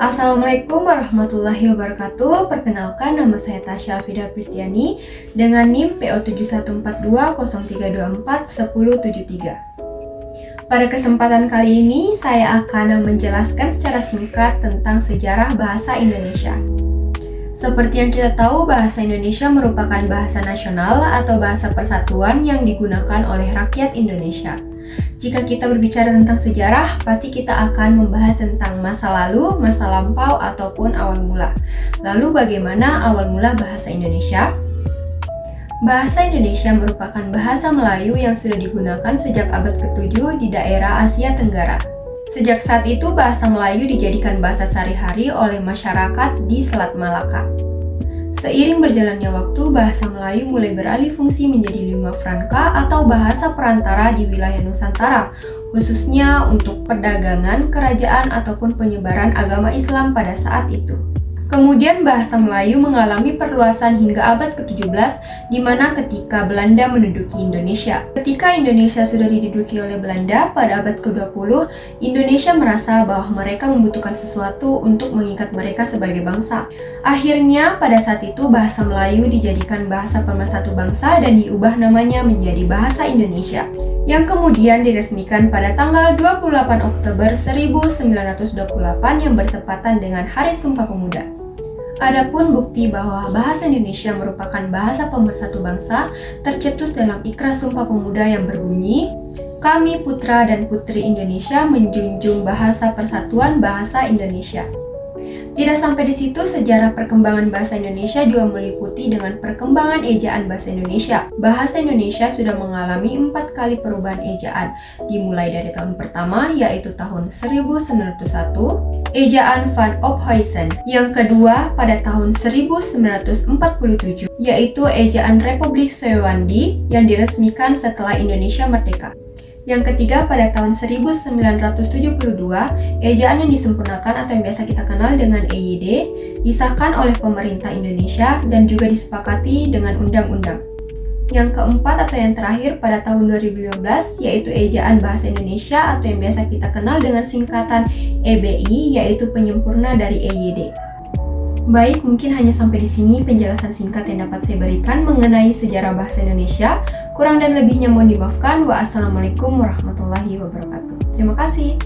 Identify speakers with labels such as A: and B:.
A: Assalamualaikum warahmatullahi wabarakatuh. Perkenalkan, nama saya Tasya Fida Pristiani dengan NIM PO714203241073. Pada kesempatan kali ini, saya akan menjelaskan secara singkat tentang sejarah bahasa Indonesia. Seperti yang kita tahu, bahasa Indonesia merupakan bahasa nasional atau bahasa persatuan yang digunakan oleh rakyat Indonesia. Jika kita berbicara tentang sejarah, pasti kita akan membahas tentang masa lalu, masa lampau, ataupun awal mula. Lalu bagaimana awal mula bahasa Indonesia? Bahasa Indonesia merupakan bahasa Melayu yang sudah digunakan sejak abad ke-7 di daerah Asia Tenggara. Sejak saat itu, bahasa Melayu dijadikan bahasa sehari-hari oleh masyarakat di Selat Malaka. Seiring berjalannya waktu, bahasa Melayu mulai beralih fungsi menjadi lingua franca atau bahasa perantara di wilayah Nusantara, khususnya untuk perdagangan, kerajaan, ataupun penyebaran agama Islam pada saat itu. Kemudian bahasa Melayu mengalami perluasan hingga abad ke-17, di mana ketika Belanda menduduki Indonesia. Ketika Indonesia sudah diduduki oleh Belanda pada abad ke-20, Indonesia merasa bahwa mereka membutuhkan sesuatu untuk mengikat mereka sebagai bangsa. Akhirnya, pada saat itu bahasa Melayu dijadikan bahasa pemersatu bangsa dan diubah namanya menjadi bahasa Indonesia, yang kemudian diresmikan pada tanggal 28 Oktober 1928 yang bertepatan dengan Hari Sumpah Pemuda. Adapun bukti bahwa bahasa Indonesia merupakan bahasa pemersatu bangsa tercetus dalam Ikrar Sumpah Pemuda yang berbunyi, "Kami putra dan putri Indonesia menjunjung bahasa persatuan bahasa Indonesia." Tidak sampai di situ, sejarah perkembangan bahasa Indonesia juga meliputi dengan perkembangan ejaan bahasa Indonesia. Bahasa Indonesia sudah mengalami 4 kali perubahan ejaan, dimulai dari tahun pertama yaitu tahun 1901, ejaan Van Ophuijsen. Yang kedua pada tahun 1947, yaitu ejaan Republik Sewandi yang diresmikan setelah Indonesia merdeka. Yang ketiga pada tahun 1972, ejaan yang disempurnakan atau yang biasa kita kenal dengan EYD disahkan oleh pemerintah Indonesia dan juga disepakati dengan undang-undang. Yang keempat atau yang terakhir pada tahun 2015 yaitu ejaan bahasa Indonesia atau yang biasa kita kenal dengan singkatan EBI, yaitu penyempurna dari EYD. Baik, mungkin hanya sampai di sini penjelasan singkat yang dapat saya berikan mengenai sejarah bahasa Indonesia. Kurang dan lebihnya mohon dimaafkan. Wassalamualaikum warahmatullahi wabarakatuh. Terima kasih.